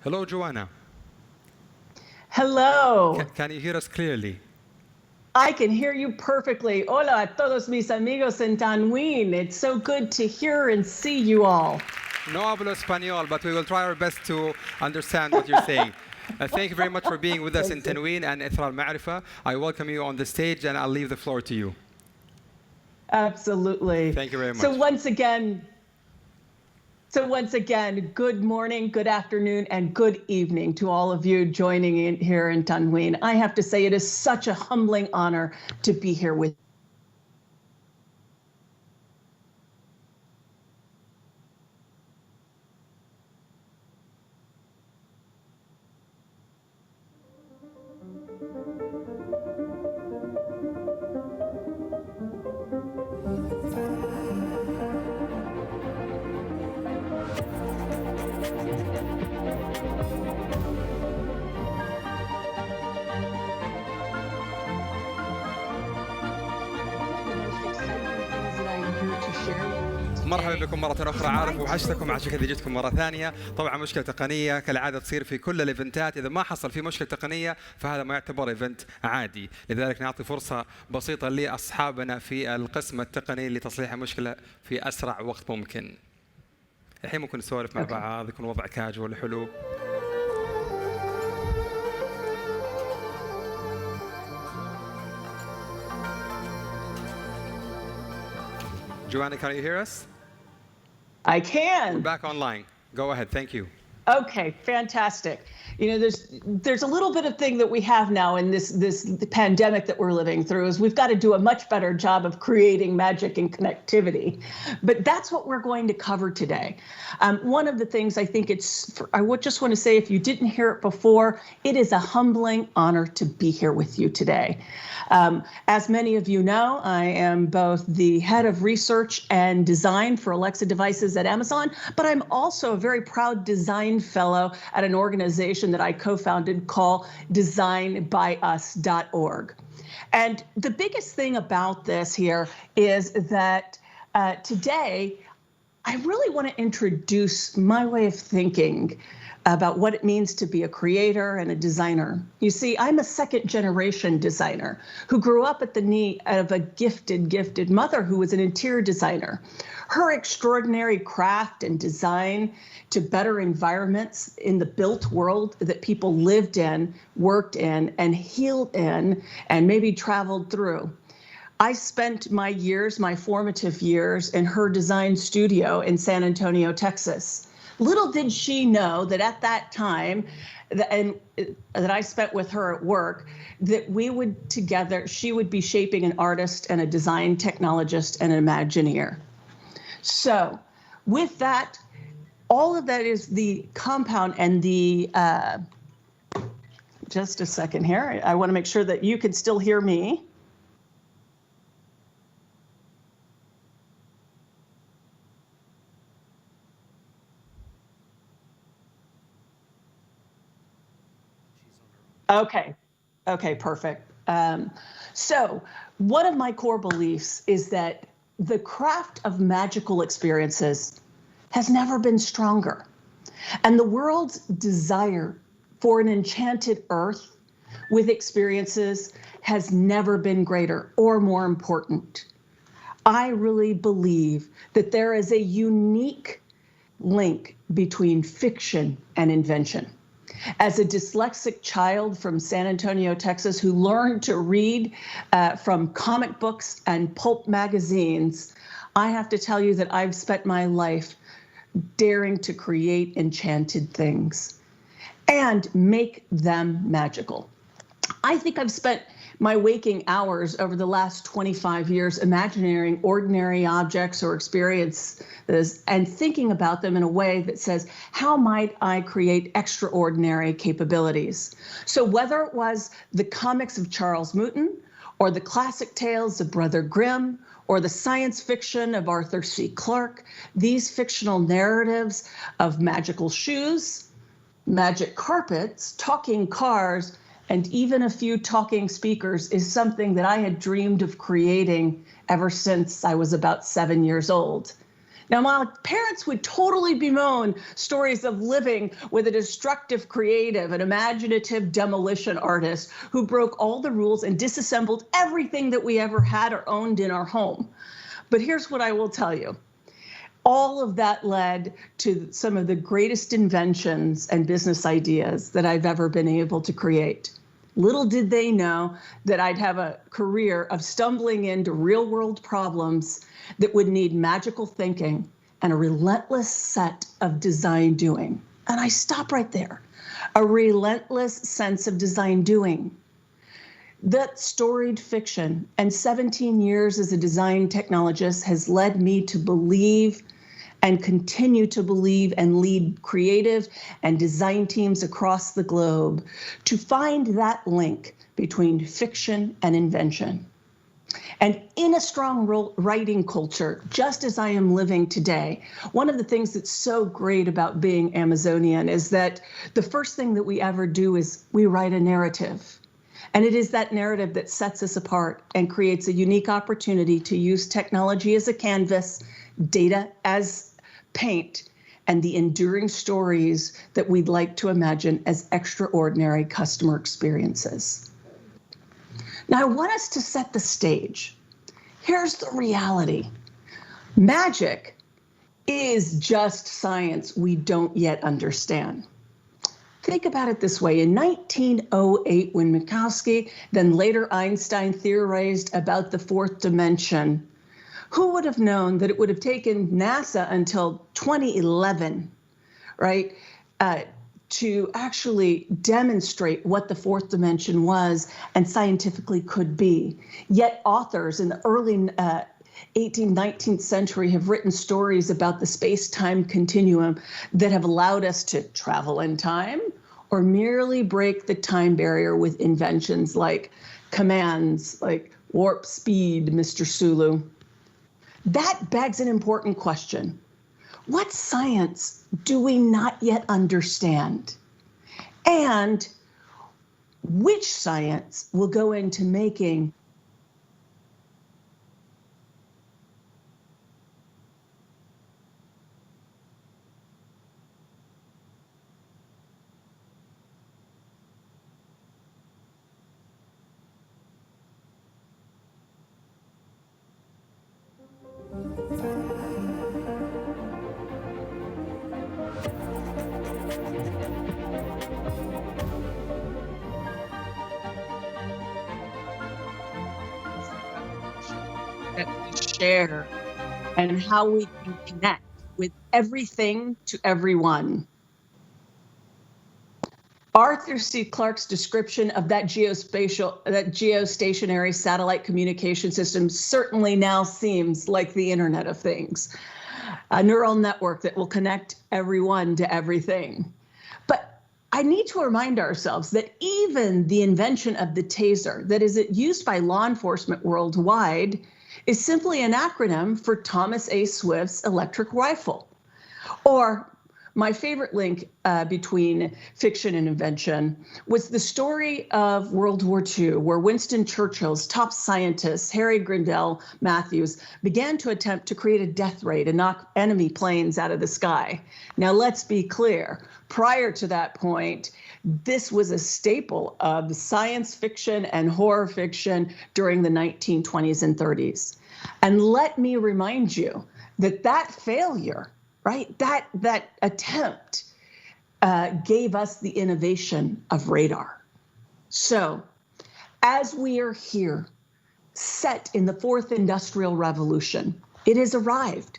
Hello, Joanna. Hello. Can you hear us clearly? I can hear you perfectly. Hola a todos mis amigos en Tanween. It's so good to hear and see you all. No hablo español, but we will try our best to understand what you're saying. Thank you very much for being with us in Tanween and Ithra al-Ma'rifa. I welcome you on the stage, and I'll leave the floor to you. Absolutely. Thank you very much. So once again, good morning, good afternoon, and good evening to all of you joining in here in Tanween. I have to say it is such a humbling honor to be here with you. مرحبا بكم مرة أخرى. عارف وحشتكم عشان كذا جيتكم مرة ثانية. طبعا مشكلة تقنية كالعادة تصير في كل الإيفنتات، إذا ما حصل في مشكلة تقنية فهذا ما يعتبر إيفنت عادي، لذلك نعطي فرصة بسيطة لأصحابنا في القسم التقني لتصليح المشكلة في أسرع وقت ممكن. الحين ممكن نسولف مع بعض، يكون وضع كاجوال حلو. Joanna, can you hear us? I can. We're back online. Go ahead. Thank you. Okay, fantastic. You know, there's a little bit of thing that we have now in this pandemic that we're living through is we've got to do a much better job of creating magic and connectivity. But that's what we're going to cover today. One of the things I think I would just want to say, if you didn't hear it before, it is a humbling honor to be here with you today. As many of you know, I am both the head of research and design for Alexa devices at Amazon, but I'm also a very proud design fellow at an organization that I co-founded called designbyus.org. And the biggest thing about this here is that today, I really want to introduce my way of thinking about what it means to be a creator and a designer. You see, I'm a second-generation designer who grew up at the knee of a gifted mother who was an interior designer. Her extraordinary craft and design to better environments in the built world that people lived in, worked in, and healed in, and maybe traveled through. I spent my formative years in her design studio in San Antonio, Texas. Little did she know that at that time, and that I spent with her at work, that we would together, she would be shaping an artist and a design technologist and an Imagineer. So with that, all of that is the compound and the, just a second here. I want to make sure that you can still hear me. Okay, perfect. So one of my core beliefs is that the craft of magical experiences has never been stronger. And the world's desire for an enchanted earth with experiences has never been greater or more important. I really believe that there is a unique link between fiction and invention. As a dyslexic child from San Antonio, Texas, who learned to read from comic books and pulp magazines, I have to tell you that I've spent my life daring to create enchanted things and make them magical. I think I've spent my waking hours over the last 25 years imagining ordinary objects or experiences and thinking about them in a way that says, how might I create extraordinary capabilities? So whether it was the comics of Charles Newton or the classic tales of Brother Grimm or the science fiction of Arthur C. Clarke, these fictional narratives of magical shoes, magic carpets, talking cars, and even a few talking speakers is something that I had dreamed of creating ever since I was about 7 years old. Now, my parents would totally bemoan stories of living with a destructive creative, an imaginative demolition artist who broke all the rules and disassembled everything that we ever had or owned in our home. But here's what I will tell you. All of that led to some of the greatest inventions and business ideas that I've ever been able to create. Little did they know that I'd have a career of stumbling into real-world problems that would need magical thinking and a relentless set of design doing. And I stop right there. A relentless sense of design doing. That storied fiction and 17 years as a design technologist has led me to believe and continue to believe and lead creative and design teams across the globe to find that link between fiction and invention. And in a strong writing culture, just as I am living today, one of the things that's so great about being Amazonian is that the first thing that we ever do is we write a narrative. And it is that narrative that sets us apart and creates a unique opportunity to use technology as a canvas, data as paint, and the enduring stories that we'd like to imagine as extraordinary customer experiences. Now, I want us to set the stage. Here's the reality. Magic is just science we don't yet understand. Think about it this way. In 1908, when Minkowski, then later Einstein, theorized about the fourth dimension, who would have known that it would have taken NASA until 2011, right, to actually demonstrate what the fourth dimension was and scientifically could be? Yet authors in the early 18th, 19th century have written stories about the space-time continuum that have allowed us to travel in time or merely break the time barrier with inventions like commands like warp speed, Mr. Sulu. That begs an important question. What science do we not yet understand? And which science will go into making that we share and how we can connect with everything to everyone. Arthur C. Clarke's description of that geostationary satellite communication system certainly now seems like the Internet of Things, a neural network that will connect everyone to everything. But I need to remind ourselves that even the invention of the taser that is used by law enforcement worldwide is simply an acronym for Thomas A. Swift's electric rifle. Or my favorite link between fiction and invention was the story of World War II, where Winston Churchill's top scientist, Harry Grindell Matthews, began to attempt to create a death ray to knock enemy planes out of the sky. Now, let's be clear. Prior to that point, this was a staple of science fiction and horror fiction during the 1920s and 30s. And let me remind you that that failure, right, that attempt gave us the innovation of radar. So as we are here, set in the fourth industrial revolution, it has arrived.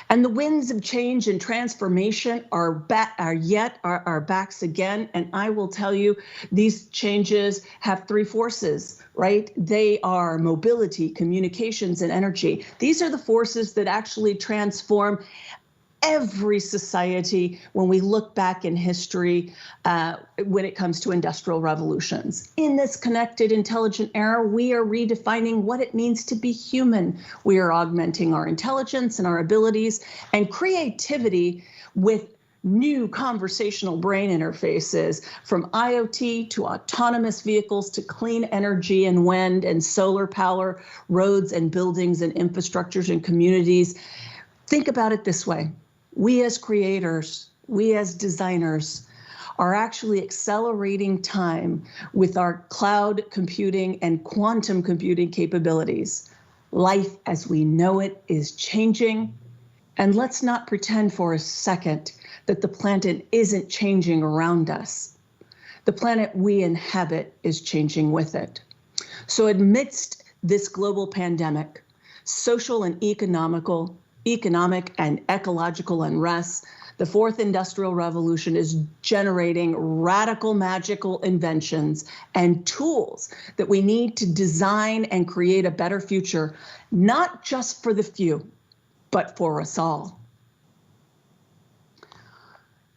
And the winds of change and transformation are backs again. And I will tell you, these changes have three forces, right? They are mobility, communications, and energy. These are the forces that actually transform every society when we look back in history when it comes to industrial revolutions. In this connected, intelligent era, we are redefining what it means to be human. We are augmenting our intelligence and our abilities and creativity with new conversational brain interfaces, from IoT to autonomous vehicles to clean energy and wind and solar power, roads and buildings and infrastructures and communities. Think about it this way. We as creators, we as designers are actually accelerating time with our cloud computing and quantum computing capabilities. Life as we know it is changing. And let's not pretend for a second that the planet isn't changing around us. The planet we inhabit is changing with it. So amidst this global pandemic, social and economic and ecological unrest, the fourth industrial revolution is generating radical magical inventions and tools that we need to design and create a better future, not just for the few, but for us all.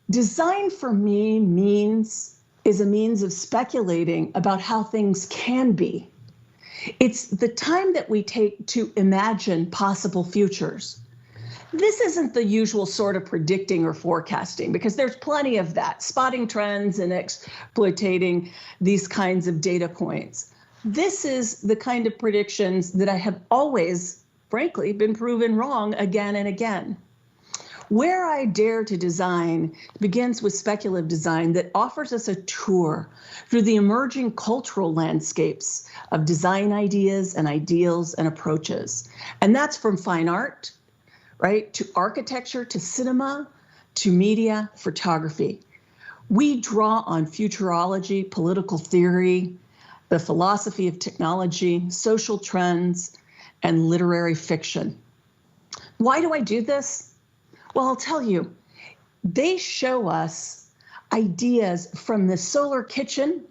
Design for me is a means of speculating about how things can be. It's the time that we take to imagine possible futures. This isn't the usual sort of predicting or forecasting, because there's plenty of that, spotting trends and exploiting these kinds of data points. This is the kind of predictions that I have always, frankly, been proven wrong again and again. Where I Dare to Design begins with speculative design that offers us a tour through the emerging cultural landscapes of design ideas and ideals and approaches. And that's from fine art, right, to architecture, to cinema, to media, photography. We draw on futurology, political theory, the philosophy of technology, social trends, and literary fiction. Why do I do this? Well, I'll tell you, they show us ideas from the solar kitchen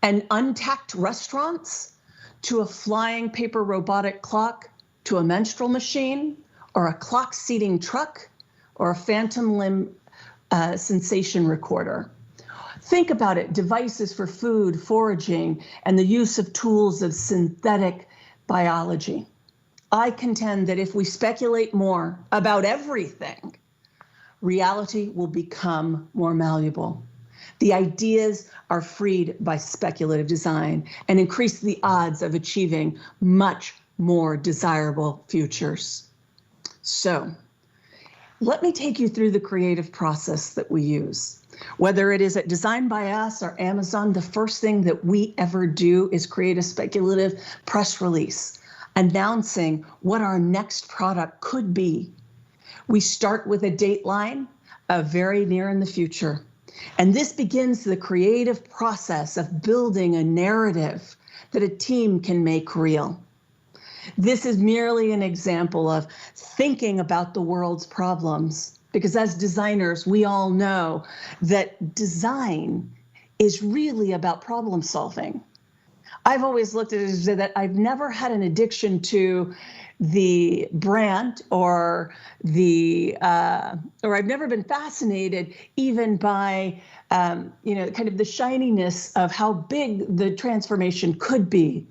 and untacked restaurants to a flying paper robotic clock, to a menstrual machine, or a clock seating truck, or a phantom limb sensation recorder. Think about it, devices for food, foraging, and the use of tools of synthetic biology. I contend that if we speculate more about everything, reality will become more malleable. The ideas are freed by speculative design and increase the odds of achieving much more desirable futures. So, let me take you through the creative process that we use. Whether it is at Design by Us or Amazon, the first thing that we ever do is create a speculative press release announcing what our next product could be. We start with a dateline of very near in the future. And this begins the creative process of building a narrative that a team can make real. This is merely an example of thinking about the world's problems, because as designers, we all know that design is really about problem solving. I've always looked at it as that I've never had an addiction to the brand or I've never been fascinated even by, kind of the shininess of how big the transformation could be.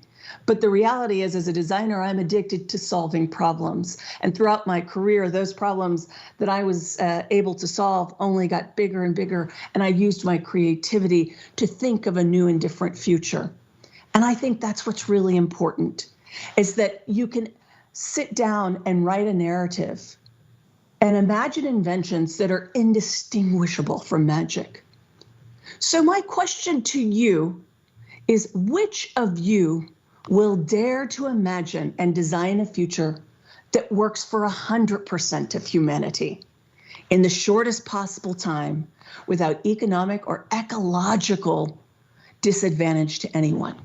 But the reality is, as a designer, I'm addicted to solving problems. And throughout my career, those problems that I was able to solve only got bigger and bigger. And I used my creativity to think of a new and different future. And I think that's what's really important, is that you can sit down and write a narrative and imagine inventions that are indistinguishable from magic. So my question to you is, which of you will dare to imagine and design a future that works for 100% of humanity in the shortest possible time without economic or ecological disadvantage to anyone?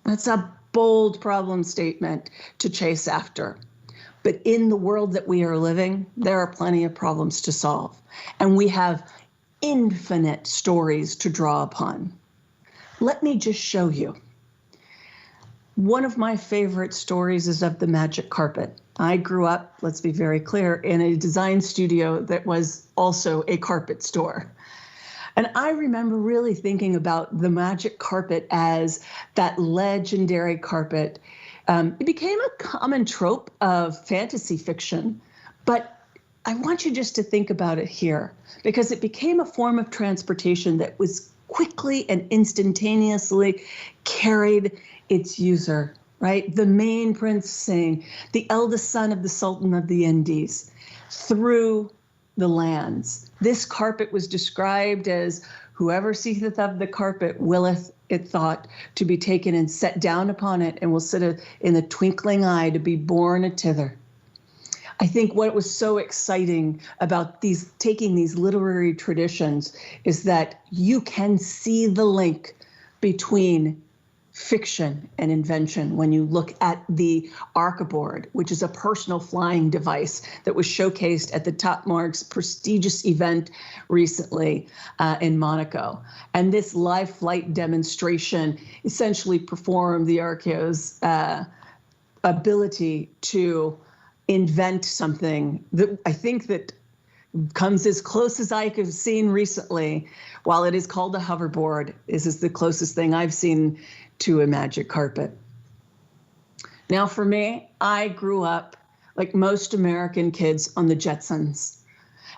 That's a bold problem statement to chase after. But in the world that we are living, there are plenty of problems to solve. And we have infinite stories to draw upon. Let me just show you. One of my favorite stories is of the magic carpet. I grew up, let's be very clear, in a design studio that was also a carpet store. And I remember really thinking about the magic carpet as that legendary carpet. It became a common trope of fantasy fiction, but I want you just to think about it here, because it became a form of transportation that was quickly and instantaneously carried its user right? The main prince saying, the eldest son of the Sultan of the Indies, through the lands. This carpet was described as whoever seeth of the carpet willeth it thought to be taken and set down upon it, and will sit in the twinkling eye to be born a thither. I think what was so exciting about taking these literary traditions is that you can see the link between fiction and invention when you look at the Archiboard, which is a personal flying device that was showcased at the Top Marks prestigious event recently in Monaco. And this live flight demonstration essentially performed the Archeo's ability to invent something that I think that comes as close as I have seen recently. While it is called a hoverboard, this is the closest thing I've seen to a magic carpet. Now, for me, I grew up like most American kids on the Jetsons.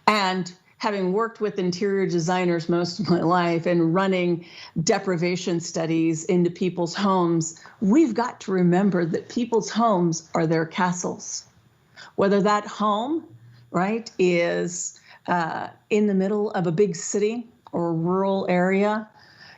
And having worked with interior designers most of my life and running deprivation studies into people's homes, we've got to remember that people's homes are their castles. Whether that home, right, is in the middle of a big city or a rural area,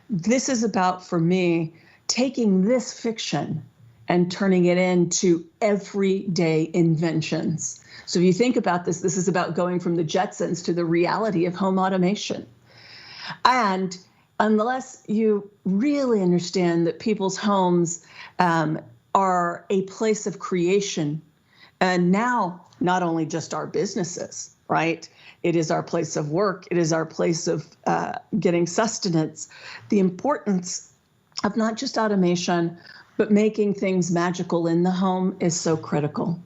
this is about, for me, taking this fiction and turning it into everyday inventions. So if you think about this, this is about going from the Jetsons to the reality of home automation. And unless you really understand that people's homes are a place of creation, and now not only just our businesses, right? It is our place of work. It is our place of getting sustenance. The importance of not just automation, but making things magical in the home is so critical.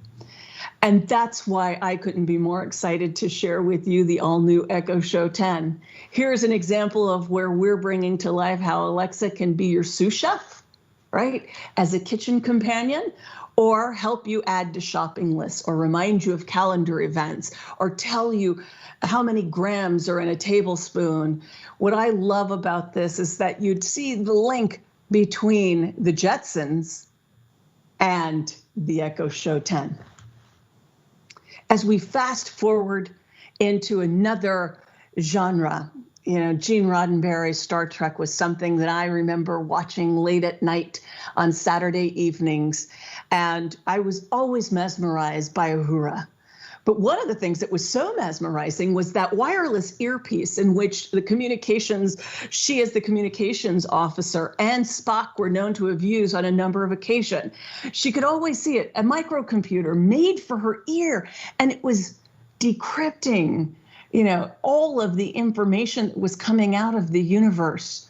And that's why I couldn't be more excited to share with you the all-new Echo Show 10. Here's an example of where we're bringing to life how Alexa can be your sous chef, right, as a kitchen companion, or help you add to shopping lists, or remind you of calendar events, or tell you how many grams are in a tablespoon. What I love about this is that you'd see the link between the Jetsons and the Echo Show 10. As we fast forward into another genre, you know, Gene Roddenberry's Star Trek was something that I remember watching late at night on Saturday evenings, and I was always mesmerized by Uhura. But one of the things that was so mesmerizing was that wireless earpiece in which she as the communications officer and Spock were known to have used on a number of occasions. She could always see it, a microcomputer made for her ear, and it was decrypting, you know, all of the information that was coming out of the universe.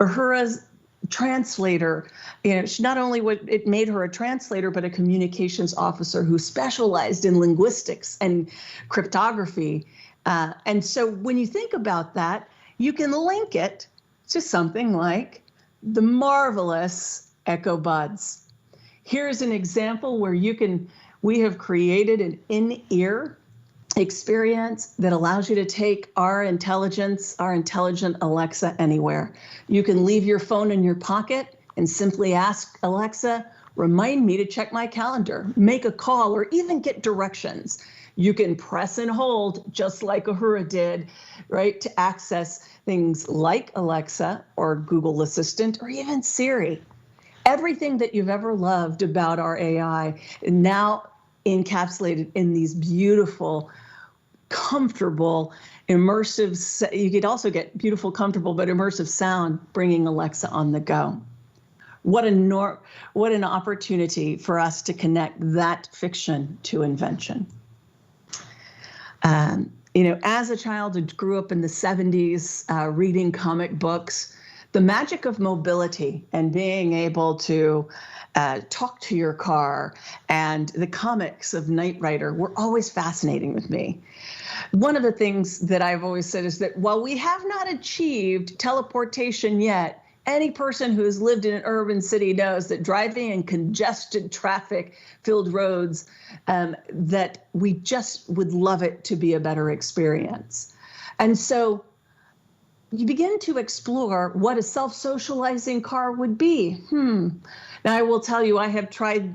Uhura's translator, you know, she not only it made her a translator, but a communications officer who specialized in linguistics and cryptography. And so when you think about that, you can link it to something like the marvelous Echo Buds. Here's an example where we have created an in-ear experience that allows you to take our intelligent Alexa anywhere. You can leave your phone in your pocket and simply ask Alexa, remind me to check my calendar, make a call, or even get directions. You can press and hold, just like Uhura did, right, to access things like Alexa or Google Assistant or even Siri. Everything that you've ever loved about our AI now encapsulated in these beautiful, comfortable, immersive, you could also get beautiful, comfortable, but immersive sound bringing Alexa on the go. What an opportunity for us to connect that fiction to invention. You know, as a child who grew up in the 70s, reading comic books, the magic of mobility and being able to talk to your car and the comics of Knight Rider were always fascinating with me. One of the things that I've always said is that while we have not achieved teleportation yet, any person who has lived in an urban city knows that driving in congested traffic-filled roads, that we just would love it to be a better experience. And so you begin to explore what a self-socializing car would be. Now, I will tell you, I have tried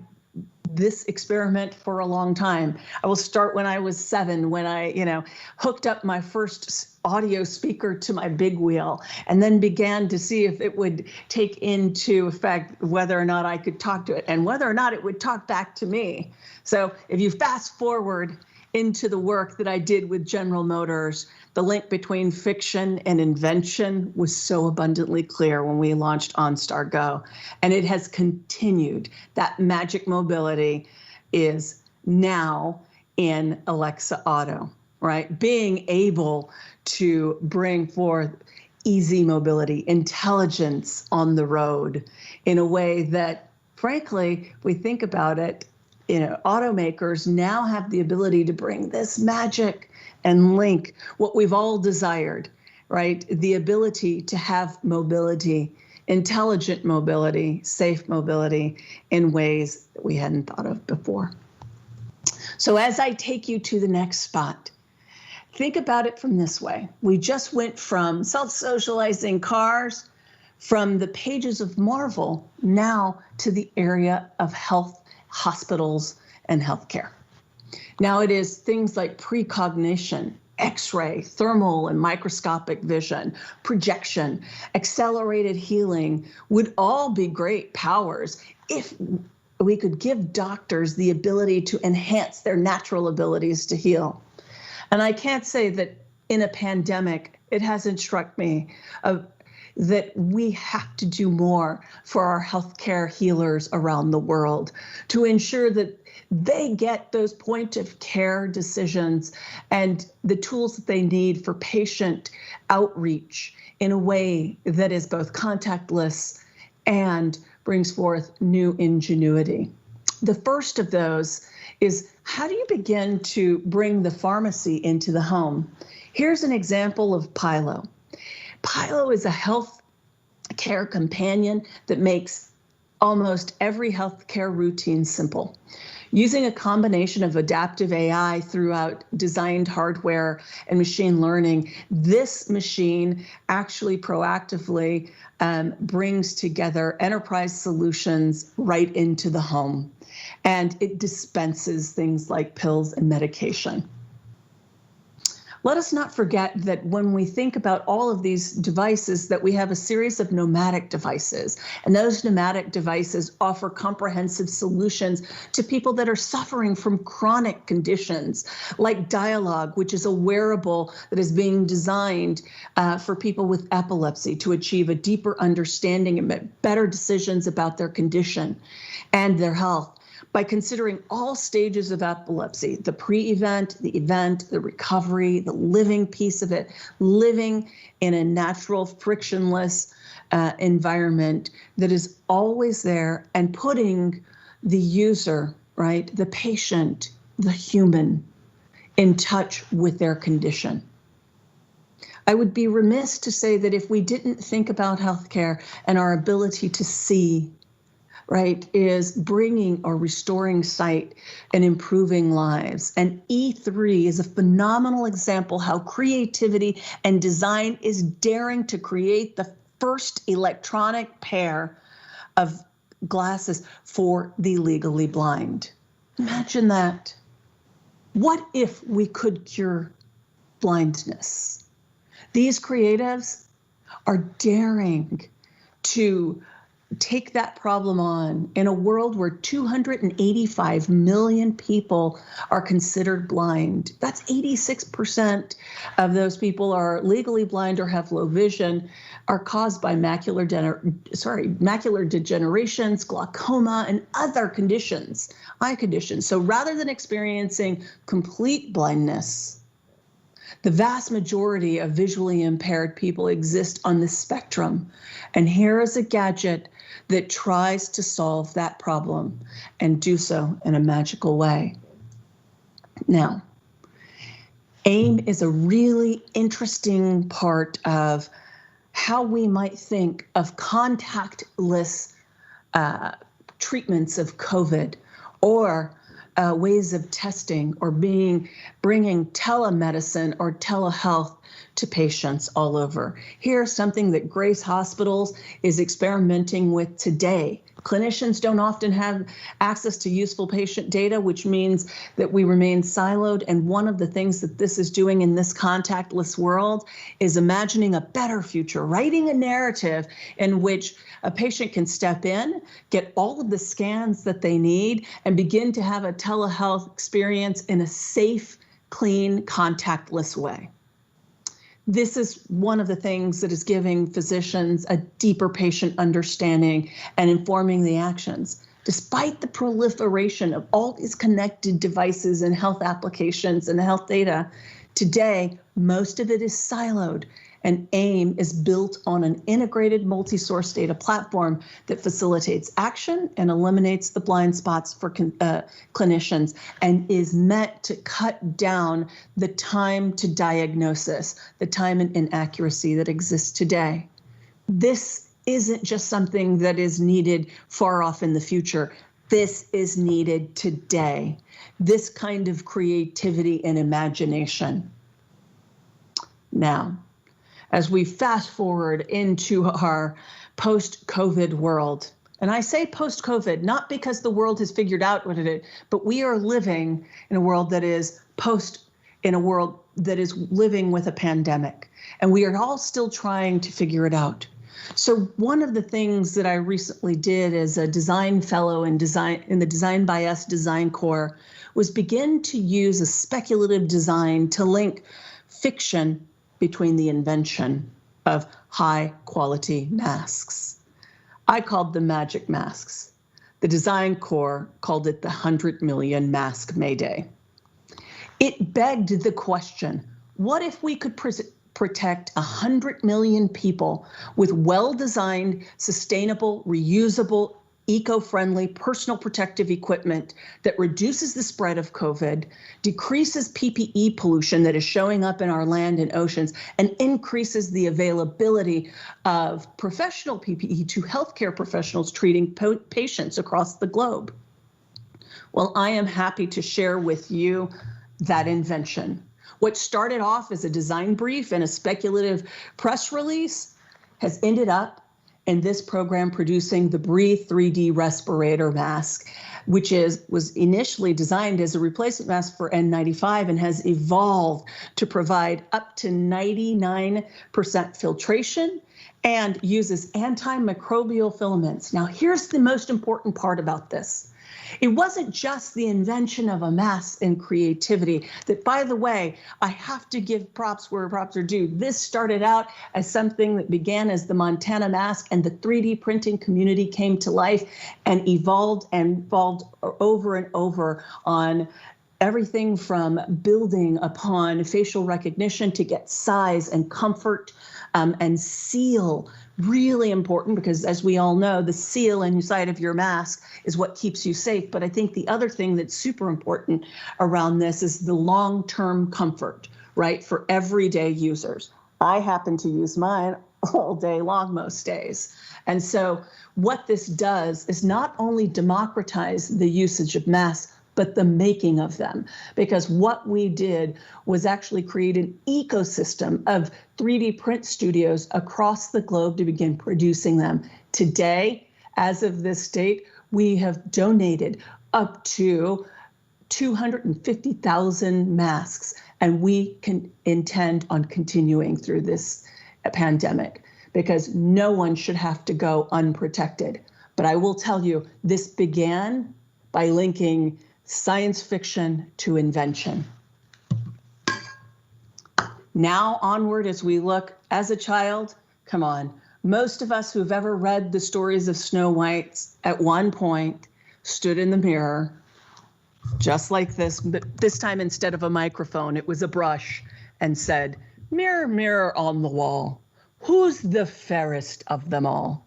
this experiment for a long time. I will start when I was 7, when I, hooked up my first audio speaker to my big wheel, and then began to see if it would take into effect whether or not I could talk to it and whether or not it would talk back to me. So if you fast forward into the work that I did with General Motors, the link between fiction and invention was so abundantly clear when we launched OnStar Go, and it has continued. That magic mobility is now in Alexa Auto, right? Being able to bring forth easy mobility, intelligence on the road in a way that, frankly, if we think about it, automakers now have the ability to bring this magic and link what we've all desired, right? The ability to have mobility, intelligent mobility, safe mobility in ways that we hadn't thought of before. So as I take you to the next spot, think about it from this way. We just went from self-socializing cars, from the pages of Marvel, now to the area of health, hospitals, and healthcare. Now it is things like precognition, X-ray, thermal and microscopic vision, projection, accelerated healing would all be great powers if we could give doctors the ability to enhance their natural abilities to heal. And I can't say that in a pandemic, it hasn't struck me that we have to do more for our healthcare healers around the world to ensure that they get those point of care decisions and the tools that they need for patient outreach in a way that is both contactless and brings forth new ingenuity. The first of those is, how do you begin to bring the pharmacy into the home? Here's an example of Pilo. Pilo is a health care companion that makes almost every healthcare routine simple. Using a combination of adaptive AI throughout designed hardware and machine learning, this machine actually proactively brings together enterprise solutions right into the home. And it dispenses things like pills and medication. Let us not forget that when we think about all of these devices, that we have a series of nomadic devices, and those nomadic devices offer comprehensive solutions to people that are suffering from chronic conditions, like Dialogue, which is a wearable that is being designed for people with epilepsy to achieve a deeper understanding and make better decisions about their condition and their health, by considering all stages of epilepsy, the pre-event, the event, the recovery, the living piece of it, living in a natural, frictionless environment that is always there, and putting the user, right, the patient, the human, in touch with their condition. I would be remiss to say that if we didn't think about healthcare and our ability to see, right, is bringing or restoring sight and improving lives. And E3 is a phenomenal example how creativity and design is daring to create the first electronic pair of glasses for the legally blind. Imagine that. What if we could cure blindness? These creatives are daring to take that problem on in a world where 285 million people are considered blind. That's 86% of those people are legally blind or have low vision, are caused by macular degenerations, glaucoma, and other conditions, eye conditions. So rather than experiencing complete blindness, the vast majority of visually impaired people exist on this spectrum. And here is a gadget that tries to solve that problem and do so in a magical way. Now, AIM is a really interesting part of how we might think of contactless treatments of COVID, or ways of testing or bringing telemedicine or telehealth to patients all over. Here's something that Grace Hospitals is experimenting with today. Clinicians don't often have access to useful patient data, which means that we remain siloed. And one of the things that this is doing in this contactless world is imagining a better future, writing a narrative in which a patient can step in, get all of the scans that they need, and begin to have a telehealth experience in a safe, clean, contactless way. This is one of the things that is giving physicians a deeper patient understanding and informing the actions. Despite the proliferation of all these connected devices and health applications and health data, today, most of it is siloed, and AIM is built on an integrated multi-source data platform that facilitates action and eliminates the blind spots for clinicians and is meant to cut down the time to diagnosis, the time and inaccuracy that exists today. This isn't just something that is needed far off in the future. This is needed today. This kind of creativity and imagination. Now, as we fast forward into our post-COVID world, and I say post-COVID, not because the world has figured out what it is, but we are living in a world that is living with a pandemic, and we are all still trying to figure it out. So one of the things that I recently did as a design fellow in the Design by Us Design Corps was begin to use a speculative design to link fiction between the invention of high quality masks. I called them magic masks. The Design Corps called it the 100 million mask Mayday. It begged the question, what if we could protect 100 million people with well-designed, sustainable, reusable, eco-friendly personal protective equipment that reduces the spread of COVID, decreases PPE pollution that is showing up in our land and oceans, and increases the availability of professional PPE to healthcare professionals treating patients across the globe? Well, I am happy to share with you that invention. What started off as a design brief and a speculative press release has ended up in this program producing the Breathe 3D respirator mask, which was initially designed as a replacement mask for N95 and has evolved to provide up to 99% filtration and uses antimicrobial filaments. Now, here's the most important part about this. It wasn't just the invention of a mask and creativity that, by the way, I have to give props where props are due. This started out as something that began as the Montana mask, and the 3D printing community came to life and evolved over and over on everything from building upon facial recognition to get size and comfort and seal. Really important because, as we all know, the seal inside of your mask is what keeps you safe. But I think the other thing that's super important around this is the long-term comfort, right, for everyday users. I happen to use mine all day long most days. And so what this does is not only democratize the usage of masks, but the making of them. Because what we did was actually create an ecosystem of 3D print studios across the globe to begin producing them. Today, as of this date, we have donated up to 250,000 masks, and we can intend on continuing through this pandemic because no one should have to go unprotected. But I will tell you, this began by linking science fiction to invention. Now onward as we look, as a child, come on, most of us who've ever read the stories of Snow White at one point stood in the mirror, just like this, but this time instead of a microphone, it was a brush, and said, "Mirror, mirror on the wall, who's the fairest of them all?"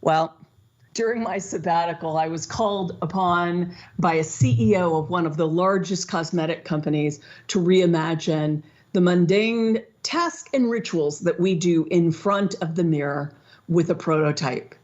Well, during my sabbatical, I was called upon by a CEO of one of the largest cosmetic companies to reimagine the mundane tasks and rituals that we do in front of the mirror with a prototype,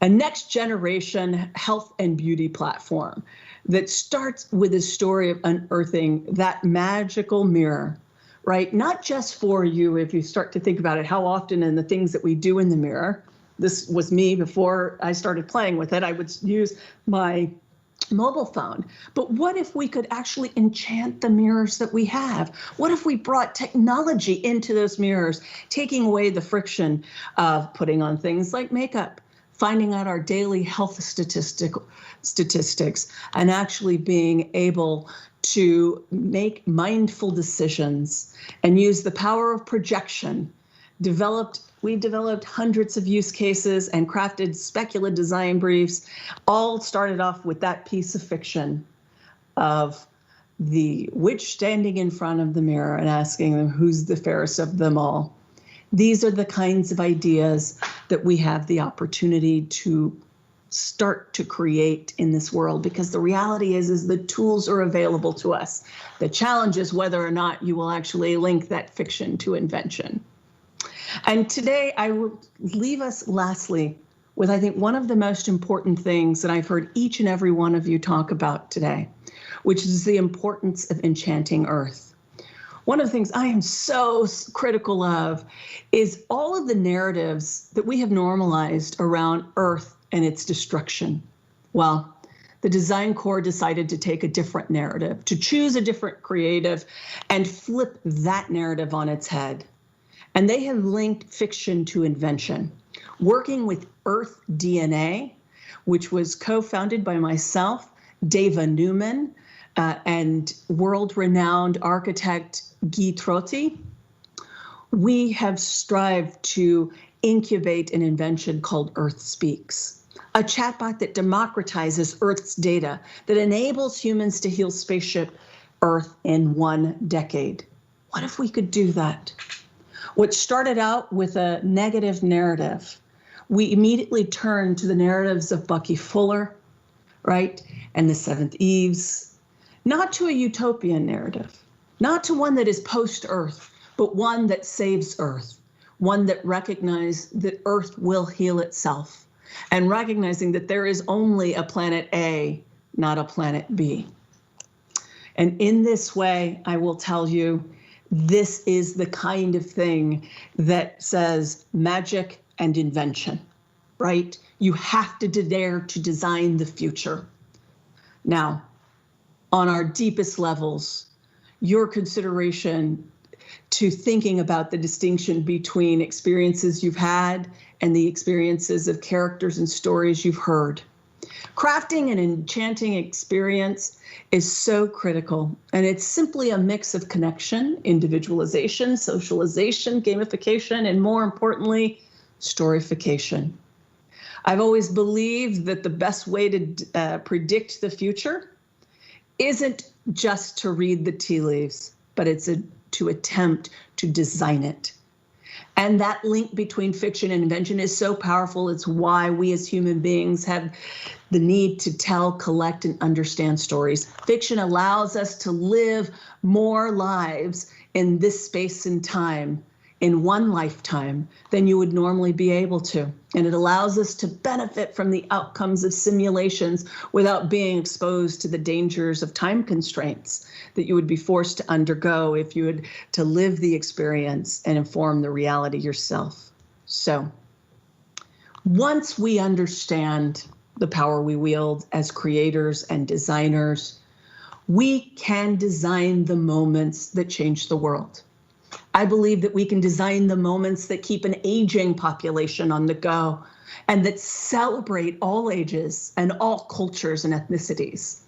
a next generation health and beauty platform that starts with a story of unearthing that magical mirror, right? Not just for you, if you start to think about it, how often in the things that we do in the mirror, this was me before I started playing with it, I would use my mobile phone. But what if we could actually enchant the mirrors that we have? What if we brought technology into those mirrors, taking away the friction of putting on things like makeup, finding out our daily health statistics, and actually being able to make mindful decisions and use the power of projection. We developed hundreds of use cases and crafted speculative design briefs, all started off with that piece of fiction of the witch standing in front of the mirror and asking them who's the fairest of them all. These are the kinds of ideas that we have the opportunity to start to create in this world, because the reality is the tools are available to us. The challenge is whether or not you will actually link that fiction to invention. And today I will leave us lastly with, I think, one of the most important things that I've heard each and every one of you talk about today, which is the importance of enchanting Earth. One of the things I am so critical of is all of the narratives that we have normalized around Earth and its destruction. Well, the Design Corps decided to take a different narrative, to choose a different creative and flip that narrative on its head. And they have linked fiction to invention, working with Earth DNA, which was co-founded by myself, Deva Newman, and world-renowned architect Guy Trotti. We have strived to incubate an invention called Earth Speaks, a chatbot that democratizes Earth's data, that enables humans to heal spaceship Earth in 1 decade. What if we could do that? What started out with a negative narrative, we immediately turned to the narratives of Bucky Fuller, right, and the Seventh Eves, not to a utopian narrative, not to one that is post-Earth, but one that saves Earth, one that recognizes that Earth will heal itself, and recognizing that there is only a planet A, not a planet B. And in this way, I will tell you, this is the kind of thing that says magic and invention, right? You have to dare to design the future. Now, on our deepest levels, your consideration to thinking about the distinction between experiences you've had and the experiences of characters and stories you've heard. Crafting an enchanting experience is so critical, and it's simply a mix of connection, individualization, socialization, gamification, and more importantly, storyfication. I've always believed that the best way to predict the future isn't just to read the tea leaves, but it's to attempt to design it. And that link between fiction and invention is so powerful. It's why we as human beings have the need to tell, collect, and understand stories. Fiction allows us to live more lives in this space and time, in one lifetime, than you would normally be able to. And it allows us to benefit from the outcomes of simulations without being exposed to the dangers of time constraints that you would be forced to undergo if you had to live the experience and inform the reality yourself. So once we understand the power we wield as creators and designers, we can design the moments that change the world. I believe that we can design the moments that keep an aging population on the go and that celebrate all ages and all cultures and ethnicities.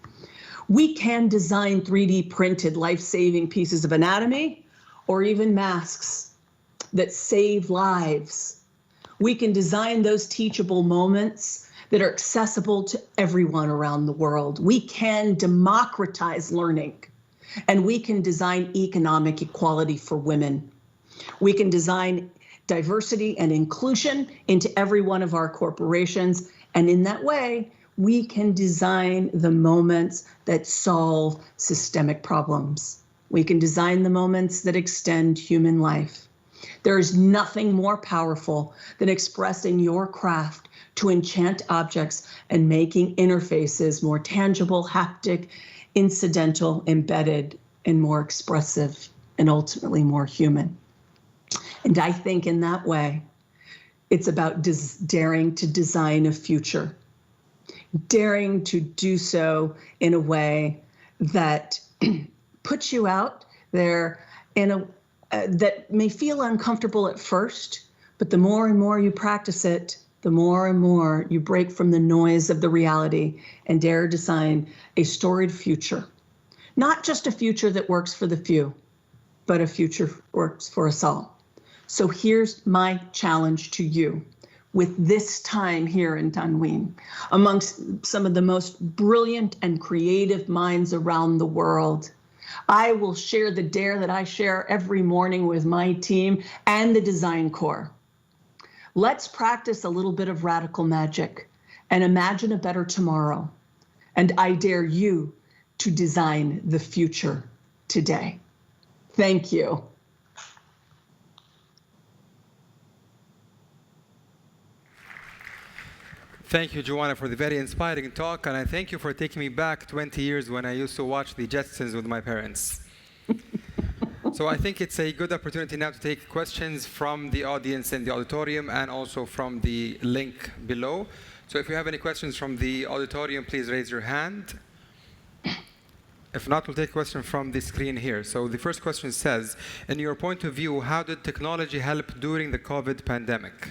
We can design 3D printed life-saving pieces of anatomy or even masks that save lives. We can design those teachable moments that are accessible to everyone around the world. We can democratize learning, and we can design economic equality for women. We can design diversity and inclusion into every one of our corporations, and in that way, we can design the moments that solve systemic problems. We can design the moments that extend human life. There is nothing more powerful than expressing your craft to enchant objects and making interfaces more tangible, haptic, incidental, embedded, and more expressive, and ultimately more human. And I think in that way, it's about daring to design a future, daring to do so in a way that puts you out there in a that may feel uncomfortable at first, but the more and more you practice it, the more and more you break from the noise of the reality and dare design a storied future. Not just a future that works for the few, but a future works for us all. So here's my challenge to you. With this time here in Tanween, amongst some of the most brilliant and creative minds around the world, I will share the dare that I share every morning with my team and the design core. Let's practice a little bit of radical magic and imagine a better tomorrow. And I dare you to design the future today. Thank you. Thank you, Joanna, for the very inspiring talk, and I thank you for taking me back 20 years when I used to watch the Jetsons with my parents. So I think it's a good opportunity now to take questions from the audience in the auditorium and also from the link below. So if you have any questions from the auditorium, please raise your hand. If not, we'll take a question from the screen here. So the first question says, in your point of view, how did technology help during the COVID pandemic?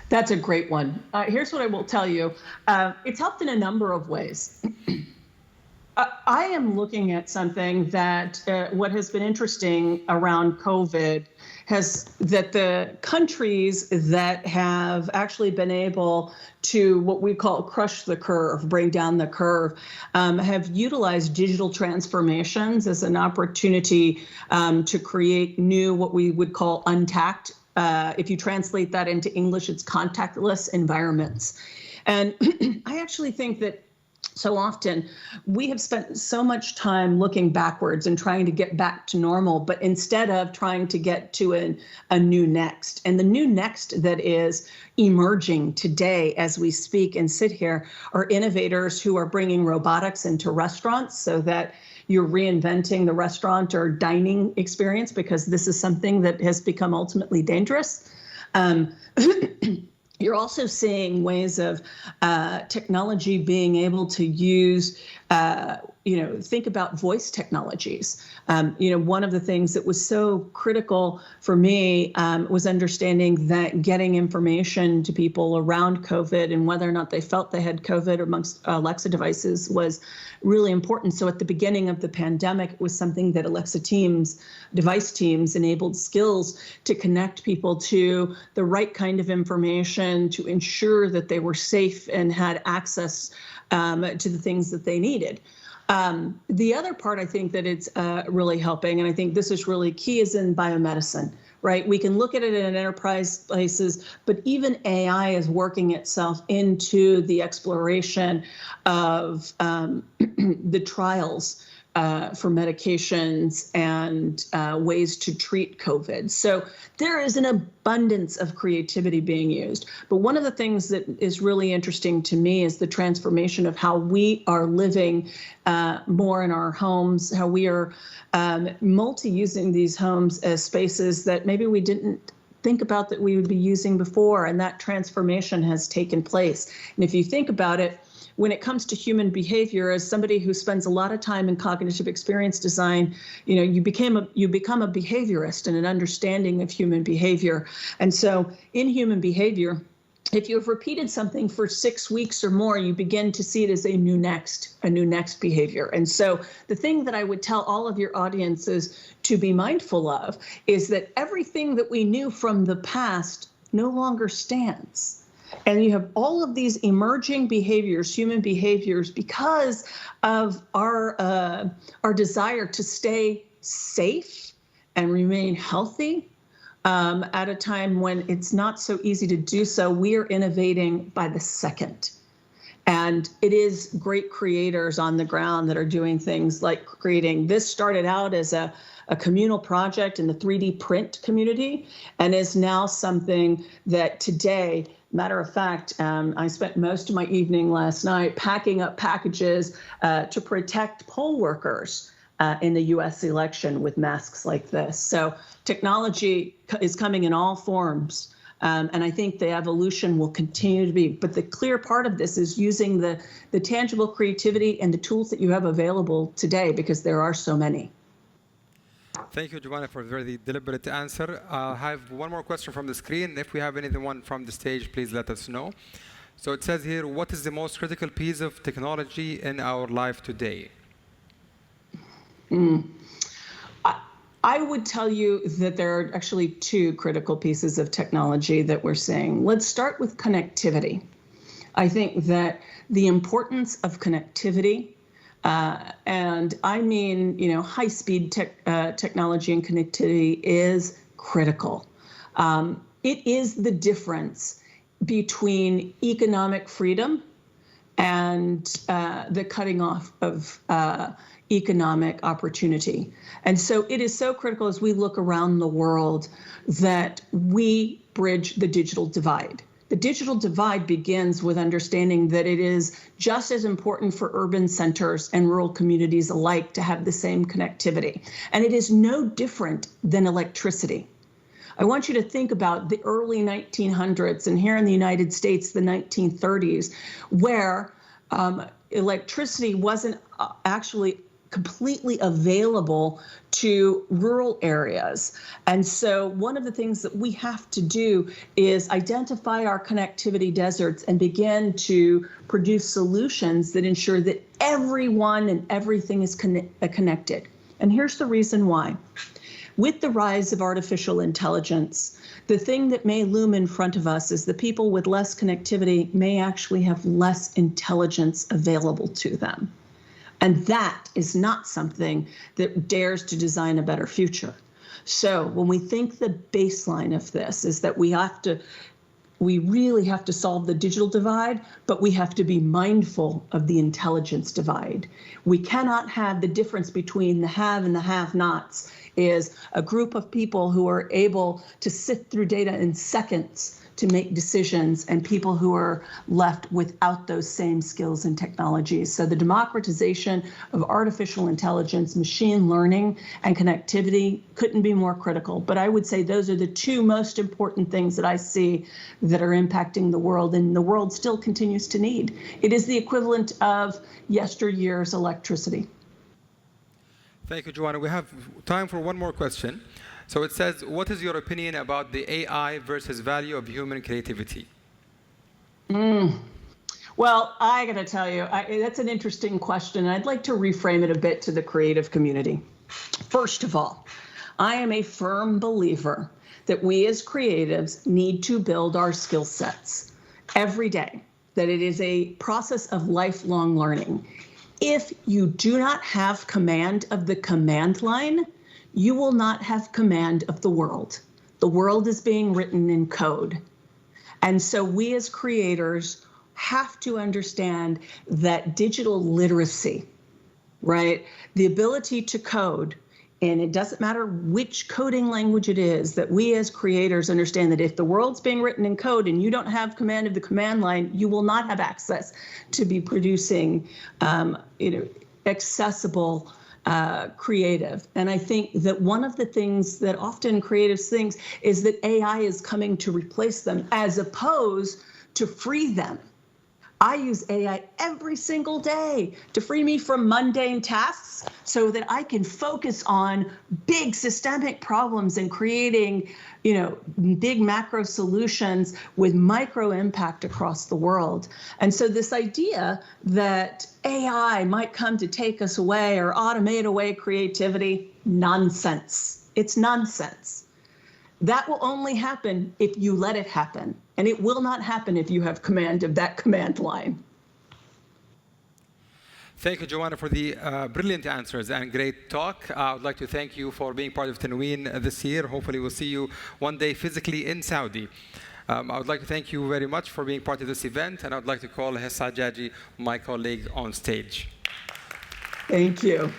That's a great one. Here's what I will tell you. It's helped in a number of ways. I am looking at something that what has been interesting around COVID that the countries that have actually been able to what we call crush the curve, bring down the curve, have utilized digital transformations as an opportunity to create new, what we would call untact. If you translate that into English, it's contactless environments. And I actually think that so often we have spent so much time looking backwards and trying to get back to normal, but instead of trying to get to a new next. And the new next that is emerging today as we speak and sit here are innovators who are bringing robotics into restaurants so that you're reinventing the restaurant or dining experience, because this is something that has become ultimately dangerous. You're also seeing ways of technology being able to use, think about voice technologies. One of the things that was so critical for me was understanding that getting information to people around COVID and whether or not they felt they had COVID amongst Alexa devices was really important. So at the beginning of the pandemic, it was something that Alexa device teams enabled skills to connect people to the right kind of information to ensure that they were safe and had access to the things that they needed. The other part I think that it's really helping, and I think this is really key, is in biomedicine, right? We can look at it in enterprise places, but even AI is working itself into the exploration of the trials for medications and ways to treat COVID. So there is an abundance of creativity being used. But one of the things that is really interesting to me is the transformation of how we are living more in our homes, how we are multi-using these homes as spaces that maybe we didn't think about that we would be using before, and that transformation has taken place. And if you think about it, when it comes to human behavior, as somebody who spends a lot of time in cognitive experience design, you become a behaviorist and an understanding of human behavior. And so in human behavior, if you have repeated something for 6 weeks or more, you begin to see it as a new next behavior. And so the thing that I would tell all of your audiences to be mindful of is that everything that we knew from the past no longer stands. And you have all of these emerging behaviors, human behaviors, because of our desire to stay safe and remain healthy at a time when it's not so easy to do so. We are innovating by the second. And it is great creators on the ground that are doing things like creating. This started out as a communal project in the 3D print community and is now something that today, matter of fact, I spent most of my evening last night packing up packages to protect poll workers in the US election with masks like this. So technology is coming in all forms. And I think the evolution will continue to be. But the clear part of this is using the tangible creativity and the tools that you have available today, because there are so many. Thank you, Joanna, for a very deliberate answer. I have one more question from the screen. If we have anyone from the stage, please let us know. So it says here, what is the most critical piece of technology in our life today? I would tell you that there are actually two critical pieces of technology that we're seeing. Let's start with connectivity. I think that the importance of connectivity, and I mean, high-speed technology and connectivity is critical. It is the difference between economic freedom and the cutting off of economic opportunity. And so it is so critical as we look around the world that we bridge the digital divide. The digital divide begins with understanding that it is just as important for urban centers and rural communities alike to have the same connectivity. And it is no different than electricity. I want you to think about the early 1900s and here in the United States, the 1930s, where electricity wasn't actually completely available to rural areas. And so one of the things that we have to do is identify our connectivity deserts and begin to produce solutions that ensure that everyone and everything is connected. And here's the reason why. With the rise of artificial intelligence, the thing that may loom in front of us is the people with less connectivity may actually have less intelligence available to them. And that is not something that dares to design a better future. So when we think the baseline of this is that we really have to solve the digital divide, but we have to be mindful of the intelligence divide. We cannot have the difference between the have and the have-nots is a group of people who are able to sift through data in seconds to make decisions and people who are left without those same skills and technologies. So the democratization of artificial intelligence, machine learning, and connectivity couldn't be more critical. But I would say those are the two most important things that I see that are impacting the world, and the world still continues to need. It is the equivalent of yesteryear's electricity. Thank you, Joanna. We have time for one more question. So it says, what is your opinion about the AI versus value of human creativity? Well, I got to tell you, that's an interesting question. I'd like to reframe it a bit to the creative community. First of all, I am a firm believer that we as creatives need to build our skill sets every day, that it is a process of lifelong learning. If you do not have command of the command line, you will not have command of the world. The world is being written in code. And so we as creators have to understand that digital literacy, right? The ability to code, and it doesn't matter which coding language it is, that we as creators understand that if the world's being written in code and you don't have command of the command line, you will not have access to be producing accessible creative. And I think that one of the things that often creatives think is that AI is coming to replace them as opposed to free them. I use AI every single day to free me from mundane tasks so that I can focus on big systemic problems and creating, big macro solutions with micro impact across the world. And so this idea that AI might come to take us away or automate away creativity, nonsense. It's nonsense. That will only happen if you let it happen. And it will not happen if you have command of that command line. Thank you, Joanna, for the brilliant answers and great talk. I would like to thank you for being part of Tanween this year. Hopefully, we'll see you one day physically in Saudi. I would like to thank you very much for being part of this event, and I would like to call Hessa Jaji, my colleague, on stage. Thank you.